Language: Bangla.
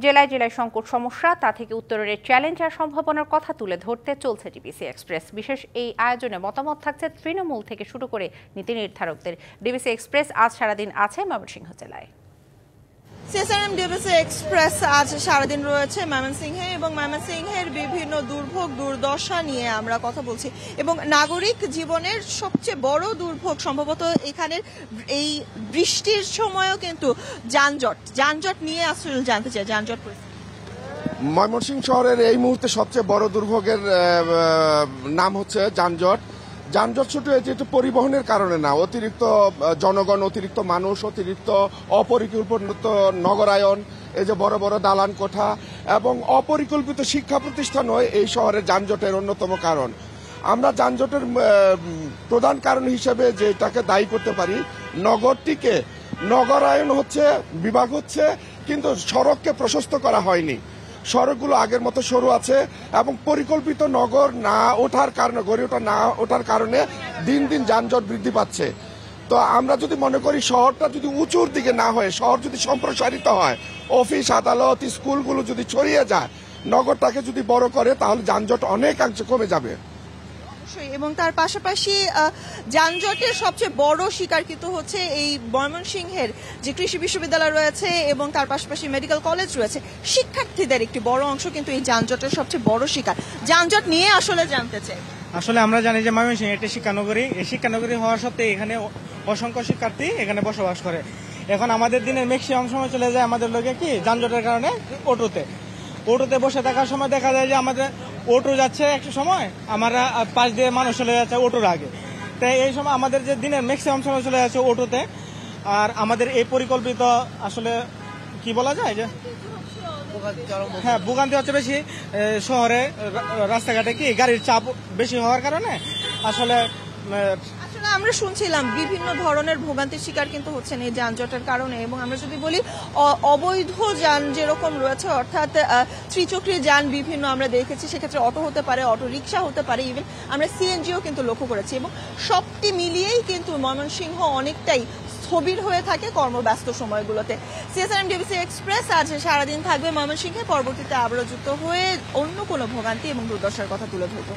জেলায় জেলায় সংকট সমস্যা, তা থেকে উত্তরণের চ্যালেঞ্জ আর সম্ভাবনার কথা তুলে ধরতে চলছে ডিবিসি এক্সপ্রেস। বিশেষ এই আয়োজনে মতামত থাকছে তৃণমূল থেকে শুরু করে নীতি নির্ধারকদের। ডিবিসি এক্সপ্রেস আজ সারাদিন আছে ময়মনসিংহ জেলায়। সিএসআরএম ডিবিসি এক্সপ্রেস আজ সারাদিন রয়েছে ময়মনসিংহে এবং ময়মনসিংহের বিভিন্ন দুর্ভোগ দুর্দশা নিয়ে আমরা কথা বলছি এবং নাগরিক জীবনের সবচেয়ে বড় দুর্ভোগ সম্ভবত এখানের এই বৃষ্টির সময়ও কিন্তু যানজট নিয়ে আসলে জানতে চাই। যানজট ময়মনসিংহ শহরের এই মুহূর্তে সবচেয়ে বড় দুর্ভোগের নাম হচ্ছে যানজট। যানজট শুধু যেহেতু পরিবহনের কারণে না, অতিরিক্ত জনগণ, অতিরিক্ত মানুষ, অতিরিক্ত অপরিকল্পিত নগরায়ন, এই যে বড় বড় দালান কোঠা এবং অপরিকল্পিত শিক্ষা প্রতিষ্ঠানও এই শহরের যানজটের অন্যতম কারণ। আমরা যানজটের প্রধান কারণ হিসেবে যেটাকে দায়ী করতে পারি, নগরটিকে নগরায়ন হচ্ছে, বিভাগ হচ্ছে, কিন্তু সড়ককে প্রশস্ত করা হয়নি। সড়কগুলো আগের মতো সরু আছে এবং পরিকল্পিত নগর না ওঠার কারণে, গড়ে ওঠা না ওঠার কারণে দিন দিন যানজট বৃদ্ধি পাচ্ছে। তো আমরা যদি মনে করি শহরটা যদি উঁচুর দিকে না হয়ে শহর যদি সম্প্রসারিত হয়, অফিস আদালত স্কুলগুলো যদি ছড়িয়ে যায়, নগরটাকে যদি বড় করে, তাহলে যানজট অনেকাংশে কমে যাবে। এবং তার পাশাপাশি যানজটের সবচেয়ে বড় শিকার কিন্তু হচ্ছে এই ময়মনসিংহের যে কৃষি বিশ্ববিদ্যালয় রয়েছে এবং তার পাশাপাশি মেডিকেল কলেজ রয়েছে, শিক্ষার্থীদের একটি বড় অংশ কিন্তু এই যানজটের সবচেয়ে বড় শিকার। যানজট নিয়ে আসলে জানতে চাই। আসলে আমরা জানি যে ময়মনসিংহ একটি শিক্ষানগরী, এই শিক্ষানগরী হওয়ার সত্ত্বেও এখানে অসংখ্য শিক্ষার্থী এখানে বসবাস করে। এখন আমাদের দিনের ম্যাক্সিমাম সময় চলে যায় আমাদের লোকে কি যানজটের কারণে অটোতে বসে থাকার সময় দেখা যায় যে আমাদের অটো যাচ্ছে একটা সময়, আমরা পাশ দিয়ে মানুষ চলে যাচ্ছে অটোর আগে। তাই এই সময় আমাদের যে দিনের ম্যাক্সিমাম সময় চলে যাচ্ছে অটোতে। আর আমাদের এই পরিকল্পিত আসলে কি বলা যায় যে হ্যাঁ, ভোগান্তি হচ্ছে বেশি শহরে, রাস্তাঘাটে কি গাড়ির চাপ বেশি হওয়ার কারণে আসলে আমরা শুনছিলাম বিভিন্ন ধরনের ভোগান্তির শিকার কিন্তু হচ্ছেন এই যানজটের কারণে। এবং আমরা যদি বলি অবৈধ যান যেরকম রয়েছে, অর্থাৎ ত্রিচক্রী যান বিভিন্ন আমরা দেখেছি, সেক্ষেত্রে অটো হতে পারে, অটো রিক্সা হতে পারে, ইভেন আমরা সিএনজিও কিন্তু লক্ষ্য করেছি। এবং সবটি মিলিয়েই কিন্তু ময়মনসিংহ অনেকটাই স্থবির হয়ে থাকে কর্মব্যস্ত সময়গুলোতে। সিএসআরএম ডিবিসি এক্সপ্রেস আজ সারাদিন থাকবে ময়মনসিংহে, পরবর্তীতে আবারও যুক্ত হয়ে অন্য কোনো ভোগান্তি এবং দুর্দশার কথা তুলে ধরব।